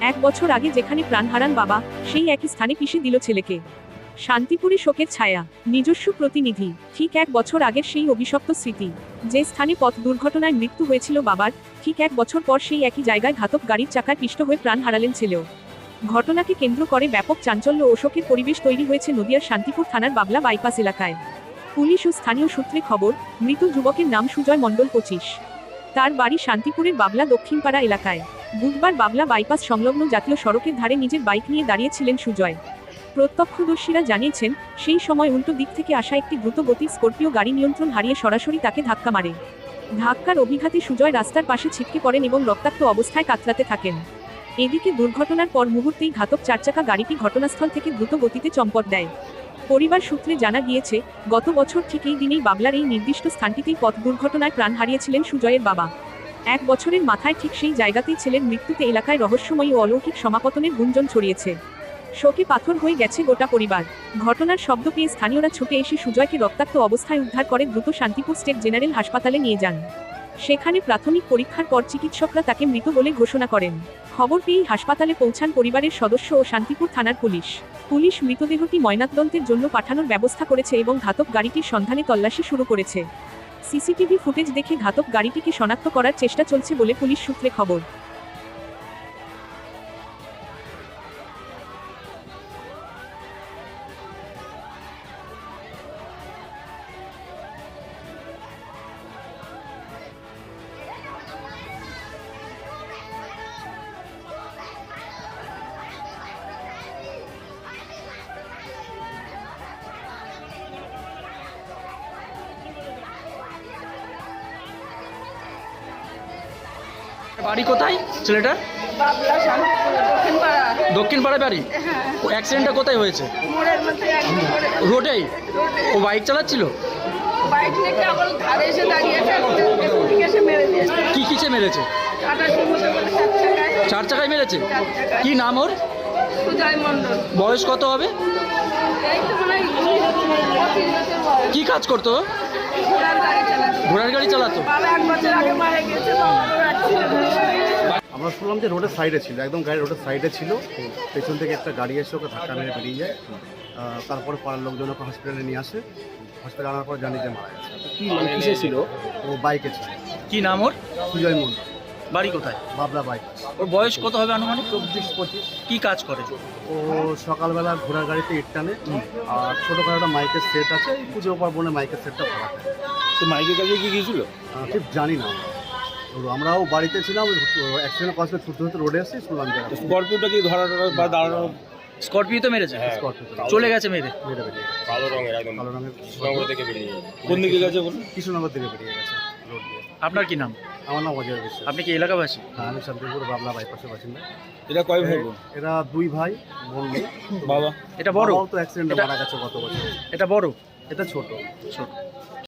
1 বছর আগে যেখানে প্রাণ হারান বাবা, সেই একই স্থানে পিষে দিল ছেলেকে। শান্তিপুরে শোকের ছায়া। নিজস্ব প্রতিনিধি। ঠিক 1 বছর আগের সেই অভিশপ্ত স্মৃতি। যে স্থানে পথ দুর্ঘটনায় মৃত্যু হয়েছিল বাবার, ঠিক 1 বছর পর সেই একই জায়গায় ঘাতক গাড়ির চাকায় পিষ্ট হয়ে প্রাণ হারালেন ছেলেও। ঘটনাকে কেন্দ্র করে ব্যাপক চাঞ্চল্য ও শোকের পরিবেশ তৈরি হয়েছে নদিয়ার শান্তিপুর থানার বাবলা বাইপাস এলাকায়। পুলিশ ও স্থানীয় সূত্রে খবর, মৃত যুবকের নাম সুজয় মণ্ডল 25। তার বাড়ি শান্তিপুরের বাবলা দক্ষিণপাড়া এলাকায়। বুধবার বাবলা বাইপাস সংলগ্ন জাতীয় সড়কের ধারে নিজের বাইক নিয়ে দাঁড়িয়েছিলেন সুজয়। প্রত্যক্ষদর্শীরা জানিয়েছেন, সেই সময় উল্টো দিক থেকে আসা একটি দ্রুতগতির স্করপিও গাড়ি নিয়ন্ত্রণ হারিয়ে সরাসরি তাকে ধাক্কা মারে। ধাক্কার অভিঘাতে সুজয় রাস্তার পাশে ছিটকে পড়েন এবং রক্তাক্ত অবস্থায় কাতরাতে থাকেন। এদিকে দুর্ঘটনার পর মুহূর্তেই ঘাতক চারচাকা গাড়িটি ঘটনাস্থল থেকে দ্রুত গতিতে চম্পট দেয়। পরিবার সূত্রে জানা গিয়েছে, গত বছর ঠিক এই দিনেই বাবলার এই নির্দিষ্ট স্থানটিতেই পথ দুর্ঘটনায় প্রাণ হারিয়েছিলেন সুজয়ের বাবা। 1 বছরের মাথায় ঠিক সেই জায়গাতেই ছেলের মৃত্যুতে এলাকায় রহস্যময়ী ও অলৌকিক সমাপতনের গুঞ্জন ছড়িয়েছে। শোকে পাথর হয়ে গেছে গোটা পরিবার। ঘটনার শব্দ পেয়ে স্থানীয়রা ছুটে এসে সুজয়কে রক্তাক্ত অবস্থায় উদ্ধার করে দ্রুত শান্তিপুর স্টেট জেনারেল হাসপাতালে নিয়ে যান। সেখানে প্রাথমিক পরীক্ষার পর চিকিৎসকরা তাকে মৃত বলে ঘোষণা করেন। খবর পেয়েই হাসপাতালে পৌঁছান পরিবারের সদস্য ও শান্তিপুর থানার পুলিশ। পুলিশ মৃতদেহটি ময়নাতদন্তের জন্য পাঠানোর ব্যবস্থা করেছে এবং ঘাতক গাড়িটির সন্ধানে তল্লাশি শুরু করেছে। সিসিটিভি ফুটেজ দেখে ঘাতক গাড়িটিকে শনাক্ত করার চেষ্টা চলছে বলে পুলিশ সূত্রে খবর। বাড়ি কোথায় ছেলেটার? বাবলা শান্তিপুর দক্ষিণপাড়া। দক্ষিণপাড়া বাড়ি। অ্যাক্সিডেন্টটা কোথায় হয়েছে? মোড়ের মধ্যে রোডেই? ও বাইক চালাচ্ছিল? বাইক নিয়ে কেবল ধারে এসে দাঁড়িয়েছে, স্কুটিকে এসে মেরে দিয়েছে। কি কিসে মেরেছে? আটাশির মতো করে 4 চাকায়। 4 চাকায় মেরেছে? 4 চাকায়। কি নাম ওর? সুজয় মণ্ডল। বয়স কত হবে? এই তো মনে হয় 25 বছর বয়স। কি কাজ করতো? ঘোড়ার গাড়ি চালাতো। ঘোড়ার গাড়ি চালাতো? বাবা 1 বছর আগে মারা গেছে, বাবারও অ্যাক্সিডেন্ট হয়েছে। আমরা শুনলাম যে রোডের সাইডে ছিল, একদম গাড়ি রোডের সাইডে ছিল। পেছন থেকে একটা গাড়ি এসে ওকে ধাক্কা মেরে বেরিয়ে যায়। তারপরে পাড়ার লোকজন ওকে হসপিটালে নিয়ে আসে। হসপিটালে আনার পর জানি যে মারা গেছে। কি মানে কিসে ছিল? ও বাইকে ছিল। কি নাম ওর? সুজয় মণ্ডল, বাড়ি কোথায়? বাবলা বাইক। ওর বয়স কত হবে আনুমানিক? 24-25। কি কাজ করে? ও সকালবেলা ঘোড়ার গাড়িতে ইট টানে, আর ছোটোখাটো একটা মাইকের সেট আছে, এই পুজো পার্বণে মাইকের সেটটা ভাড়া দেয়। তো মাইকের কাছে কি গিয়েছিল? ঠিক জানি না। আমরাও বাড়িতে ছিলাম, অ্যাক্সিডেন্ট কষ্ট ছুটতে ছুটতে রোডে এসে শুনলাম যে স্করপিওটা কি ধরা বা দাঁড়ানো? স্করপিও তো মেরেছে? স্করপিও চলে গেছে মেরে? মেরে বেরিয়ে গেছে। কালো রঙের একদম কালো রঙের কৃষ্ণনগর থেকে বেরিয়ে গেছে। কোন দিকে গেছে বলুন? কৃষ্ণনগর থেকে বেরিয়ে গেছে রোড দিয়ে। আপনার কি নাম? আমার নাম অজয় বিশ্বাস। আপনি কি এলাকাবাসী? হ্যাঁ, আমি শান্তিপুর বাবলা বাইপাসের বাসিন্দা। এটা কয় ভাই বোন? এরা 2 ভাই বোন নেই। বাবা এটা বড়? বাবাও তো অ্যাক্সিডেন্টে এটা- মারা গেছে গত বছর। এটা বড়? এটা ছোট। ছোট।